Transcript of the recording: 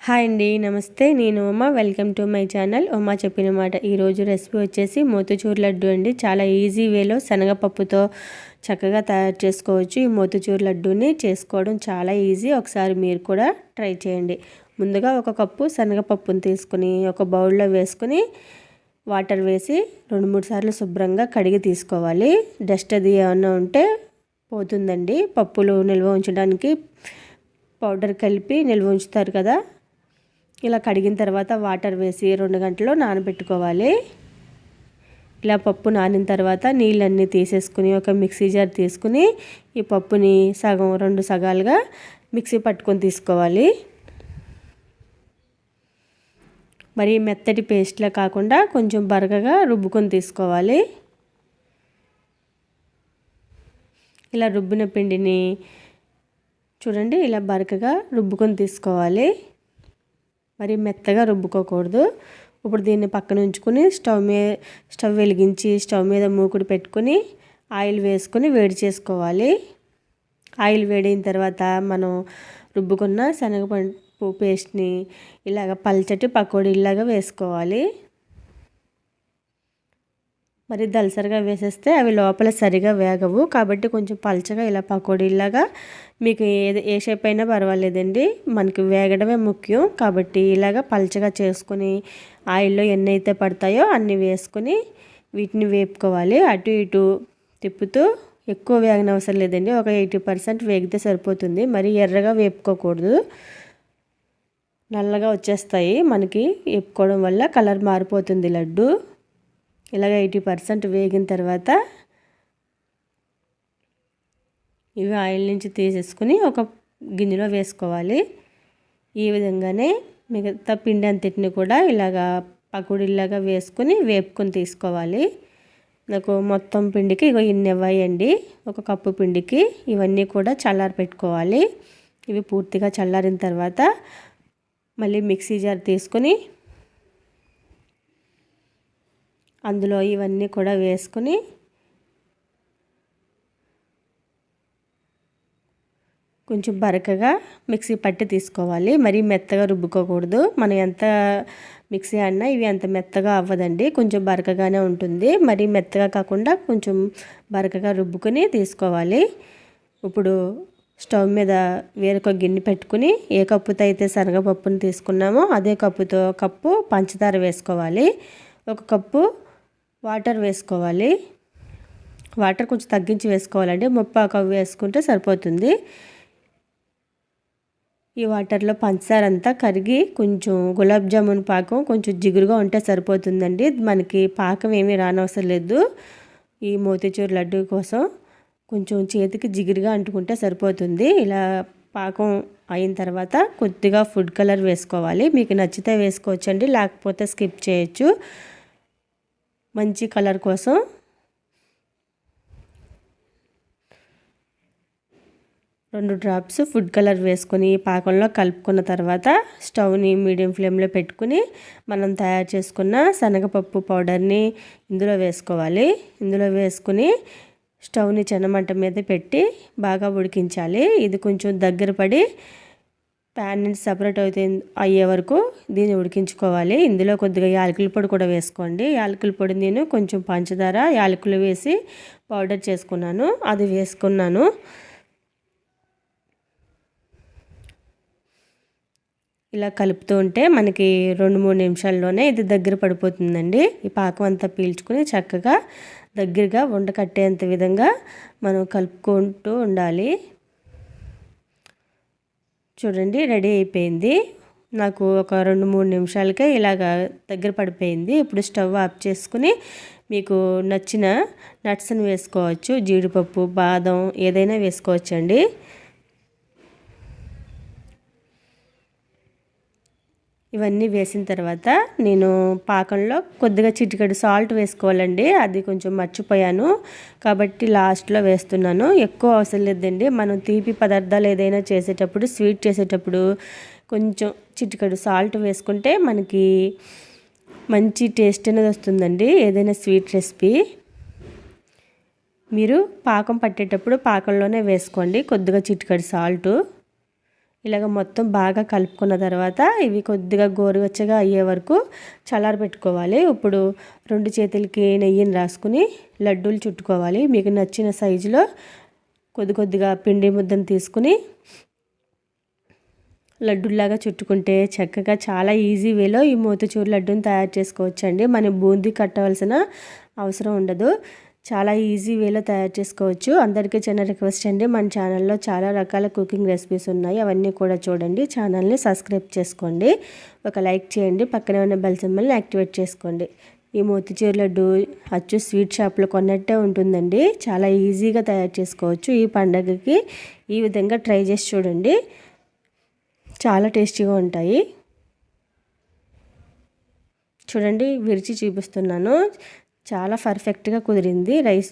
Hi అండి, నమస్తే. నేను Uma. Welcome to my channel Uma చెప్పిన మాట. ఈరోజు రెసిపీ వచ్చేసి మోతుచూర్ లడ్డు అండి. చాలా ఈజీ వేలో శనగపప్పుతో చక్కగా తయారు చేసుకోవచ్చు. ఈ మోతుచూర్ లడ్డూని చేసుకోవడం చాలా ఈజీ. ఒకసారి మీరు కూడా ట్రై చేయండి. ముందుగా ఒక కప్పు శనగపప్పుని తీసుకుని ఒక బౌల్లో వేసుకుని వాటర్ వేసి 2-3 సార్లు శుభ్రంగా కడిగి తీసుకోవాలి. డస్ట్ అది ఏమన్నా ఉంటే పోతుందండి. పప్పులు నిల్వ ఉంచడానికి పౌడర్ కలిపి నిల్వ ఉంచుతారు కదా, ఇలా కడిగిన తర్వాత వాటర్ వేసి 2 గంటలు నానబెట్టుకోవాలి. ఇలా పప్పు నానిన తర్వాత నీళ్ళన్నీ తీసేసుకుని ఒక మిక్సీ జార్ తీసుకుని ఈ పప్పుని సగం 2 సగాలుగా మిక్సీ పట్టుకొని తీసుకోవాలి. మరి మెత్తటి పేస్ట్లా కాకుండా కొంచెం బరకగా రుబ్బుకొని తీసుకోవాలి. ఇలా రుబ్బిన పిండిని చూడండి, ఇలా బరకగా రుబ్బుకొని తీసుకోవాలి. మరి మెత్తగా రుబ్బుకోకూడదు. ఇప్పుడు దీన్ని పక్కన ఉంచుకొని స్టవ్ వెలిగించి స్టవ్ మీద మూకుడు పెట్టుకొని ఆయిల్ వేసుకొని వేడి చేసుకోవాలి. ఆయిల్ వేడిన తర్వాత మనం రుబ్బుకున్న శనగపప్పు పేస్ట్ని ఇలాగ పల్చటి పకోడీలాగా వేసుకోవాలి. మరి దలసరిగా వేసేస్తే అవి లోపల సరిగా వేగవు. కాబట్టి కొంచెం పల్చగా ఇలా పకోడీలాగా, మీకు ఏ షేప్ అయినా పర్వాలేదండి, మనకి వేగడమే ముఖ్యం. కాబట్టి ఇలాగ పల్చగా చేసుకుని ఆయిల్లో ఎన్ని అయితే పడతాయో అన్ని వేసుకొని వీటిని వేపుకోవాలి. అటు ఇటు తిప్పుతూ, ఎక్కువ వేగనవసరం లేదండి, ఒక 80% వేగితే సరిపోతుంది. మరి ఎర్రగా వేపుకోకూడదు, నల్లగా వచ్చేస్తాయి మనకి. వేపుకోవడం వల్ల కలర్ మారిపోతుంది లడ్డు. ఇలాగ 80% వేగిన తర్వాత ఇవి ఆయిల్ నుంచి తీసేసుకుని ఒక గిన్నెలో వేసుకోవాలి. ఈ విధంగానే మిగతా పిండి అంతటిని కూడా ఇలాగా పకోడీలాగా వేసుకుని వేపుకొని తీసుకోవాలి. నాకు మొత్తం పిండికి ఇన్ని ఇవ్వండి, ఒక కప్పు పిండికి. ఇవన్నీ కూడా చల్లారి పెట్టుకోవాలి. ఇవి పూర్తిగా చల్లారిన తర్వాత మళ్ళీ మిక్సీ జార్ తీసుకొని అందులో ఇవన్నీ కూడా వేసుకుని కొంచెం బరకగా మిక్సీ పట్టి తీసుకోవాలి. మరీ మెత్తగా రుబ్బుకోకూడదు. మనం ఎంత మిక్సీ ఆడినా ఇవి అంత మెత్తగా అవ్వదండి, కొంచెం బరకగానే ఉంటుంది. మరీ మెత్తగా కాకుండా కొంచెం బరకగా రుబ్బుకొని తీసుకోవాలి. ఇప్పుడు స్టవ్ మీద వేరొక గిన్నె పెట్టుకుని ఏ కప్పుతో అయితే శనగపప్పుని తీసుకున్నామో అదే కప్పుతో కప్పు పంచదార వేసుకోవాలి. ఒక కప్పు వాటర్ వేసుకోవాలి. వాటర్ కొంచెం తగ్గించి వేసుకోవాలండి, 30 కప్పు వేసుకుంటే సరిపోతుంది. ఈ వాటర్లో పంచదార అంతా కరిగి కొంచెం గులాబ్ జామున్ పాకం కొంచెం జిగురుగా ఉంటే సరిపోతుందండి. మనకి పాకం ఏమీ రానవసరం లేదు. ఈ మోతీచూర్ లడ్డు కోసం కొంచెం చేతికి జిగురుగా అంటుకుంటే సరిపోతుంది. ఇలా పాకం అయిన తర్వాత కొద్దిగా ఫుడ్ కలర్ వేసుకోవాలి. మీకు నచ్చితే వేసుకోవచ్చండి, లేకపోతే స్కిప్ చేయొచ్చు. మంచి కలర్ కోసం 2 డ్రాప్స్ ఫుడ్ కలర్ వేసుకొని పాకంలో కలుపుకున్న తర్వాత స్టవ్ని మీడియం ఫ్లేమ్లో పెట్టుకుని మనం తయారు చేసుకున్న శనగపప్పు పౌడర్ని ఇందులో వేసుకోవాలి. ఇందులో వేసుకుని స్టవ్ని చిన్నమంట మీద పెట్టి బాగా ఉడికించాలి. ఇది కొంచెం దగ్గర పడి ప్యాన్ నుంచి సపరేట్ అయ్యే వరకు దీన్ని ఉడికించుకోవాలి. ఇందులో కొద్దిగా యాలకుల పొడి కూడా వేసుకోండి. యాలకుల పొడి నేను కొంచెం పంచదార, యాలకులు వేసి పౌడర్ చేసుకున్నాను, అది వేసుకున్నాను. ఇలా కలుపుతూ ఉంటే మనకి 2-3 నిమిషాల్లోనే ఇది దగ్గర పడిపోతుందండి. ఈ పాకం అంతా పీల్చుకుని చక్కగా దగ్గరగా ఉండకట్టేంత విధంగా మనం కలుపుకుంటూ ఉండాలి. చూడండి, రెడీ అయిపోయింది. నాకు ఒక 2-3 నిమిషాలకే ఇలాగ దగ్గర పడిపోయింది. ఇప్పుడు స్టవ్ ఆఫ్ చేసుకుని మీకు నచ్చిన నట్స్ని వేసుకోవచ్చు. జీడిపప్పు, బాదం ఏదైనా వేసుకోవచ్చండి. ఇవన్నీ వేసిన తర్వాత నేను పాకంలో కొద్దిగా చిటికెడు సాల్ట్ వేసుకోవాలండి. అది కొంచెం మర్చిపోయాను కాబట్టి లాస్ట్లో వేస్తున్నాను. ఎక్కువ అవసరం లేదండి. మనం తీపి పదార్థాలు ఏదైనా చేసేటప్పుడు, స్వీట్ చేసేటప్పుడు కొంచెం చిటికెడు సాల్ట్ వేసుకుంటే మనకి మంచి టేస్ట్ అనేది వస్తుందండి ఏదైనా స్వీట్ రెసిపీ. మీరు పాకం పట్టేటప్పుడు పాకంలోనే వేసుకోండి కొద్దిగా చిటికెడు సాల్టు. ఇలాగ మొత్తం బాగా కలుపుకున్న తర్వాత ఇవి కొద్దిగా గోరువెచ్చగా అయ్యే వరకు చల్లారబెట్టుకోవాలి. ఇప్పుడు 2 చేతులకి నెయ్యిని రాసుకుని లడ్డూలు చుట్టుకోవాలి. మీకు నచ్చిన సైజులో కొద్దిగా పిండి ముద్దను తీసుకుని లడ్డూలాగా చుట్టుకుంటే చక్కగా చాలా ఈజీ వేలో ఈ మోతిచూర్ లడ్డూని తయారు చేసుకోవచ్చండి. మనం బూందీ కట్టవలసిన అవసరం ఉండదు. చాలా ఈజీ వేలో తయారు చేసుకోవచ్చు. అందరికీ చిన్న రిక్వెస్ట్ అండి, మన ఛానల్లో చాలా రకాల కుకింగ్ రెసిపీస్ ఉన్నాయి, అవన్నీ కూడా చూడండి. ఛానల్ని సబ్స్క్రైబ్ చేసుకోండి, ఒక లైక్ చేయండి, పక్కనే ఉన్న బెల్ సింబల్ని యాక్టివేట్ చేసుకోండి. ఈ మోతిచూర్ లడ్డు అచ్చు స్వీట్ షాప్లో కొన్నట్టే ఉంటుందండి. చాలా ఈజీగా తయారు చేసుకోవచ్చు. ఈ పండగకి ఈ విధంగా ట్రై చేసి చూడండి, చాలా టేస్టీగా ఉంటాయి. చూడండి, విరిచి చూపిస్తున్నాను. చాలా పర్ఫెక్ట్గా కుదిరింది. రైస్